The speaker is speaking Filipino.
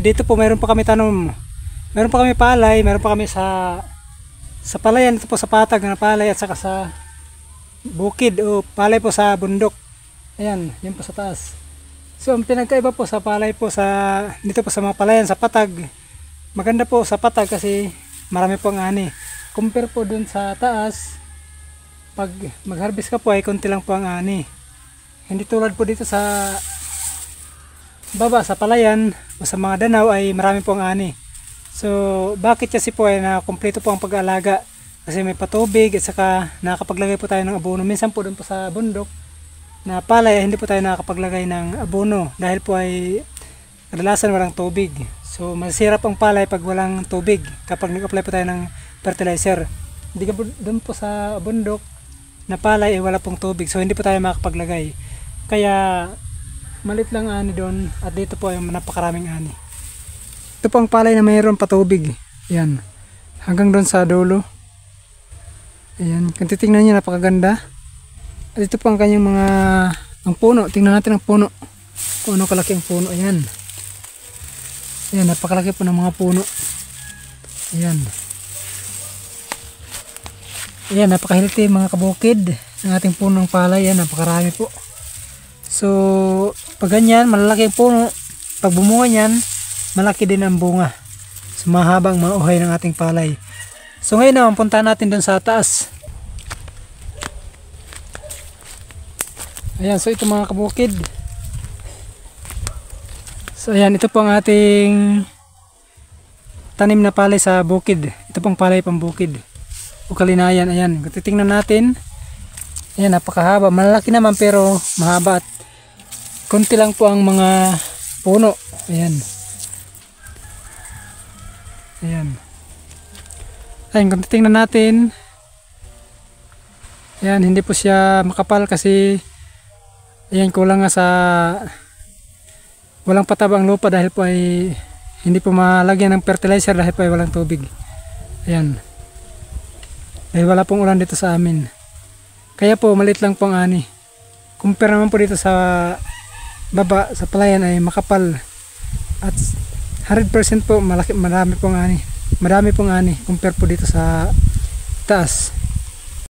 Dito po mayroon pa kami tanom. Meron pa kami palay, meron pa kami sa palayan, ito po sa patag na palay at saka sa bukid o palay po sa bundok. Ayan, yun po sa taas. So ang pinagkaiba po sa palay po dito po sa mga palayan sa patag. Maganda po sa patag kasi marami po ang ani. Compare po dun sa taas, pag mag-harvest ka po ay konti lang po ang ani. Hindi tulad po dito sa baba sa palayan o sa mga danaw ay marami po ang ani. So bakit kasi po ay na kumpleto po ang pag-aalaga? Kasi may patubig at saka nakapaglagay po tayo ng abono. Minsan po doon po sa bundok na palay ay hindi po tayo nakapaglagay ng abono dahil po ay kadalasan walang tubig. So masisira po ang palay pag walang tubig kapag nag-apply po tayo ng fertilizer. Hindi ka po doon po sa bundok na palay ay wala pong tubig. So hindi po tayo makapaglagay. Kaya malit lang ani doon at dito po ay napakaraming ani. Ito po ang palay na mayroon patubig. Yan. Hanggang doon sa dulo. Ayan. Kung titingnan nyo, napakaganda. At ito po ang kanyang ang puno. Tingnan natin ang puno. Kung ano kalaki ang puno. Ayan. Ayan. Napakalaki po ng mga puno. Ayan. Ayan. Napakahilti mga kabukid. Ang ating punong palay. Ayan. Napakarami po. So, pag ganyan, malalaki ang puno. Pag bumunga niyan, malaki din ang bunga. So mahabang mauhay ng ating palay. So ngayon naman punta natin dun sa taas. Ayan, so ito mga kabukid. So ayan, ito po ang ating tanim na palay sa bukid. Ito pong palay pambukid o kalinayan. Ayan, kung titingnan natin, ayan, napakahaba. Malaki naman pero mahaba at konti lang po ang mga puno. Ayan. Ayan. Ayan, kung titingnan natin, ayan, hindi po siya makapal kasi ayan, kulang nga sa walang patabang lupa dahil po ay hindi po malagyan ng fertilizer dahil po ay walang tubig. Ayan. Dahil wala pong ulan dito sa amin. Kaya po maliit lang po ang ani. Compare naman po dito sa baba, sa palayan ay makapal at 100% po marami pong ani. Marami pong ani compare po dito sa taas.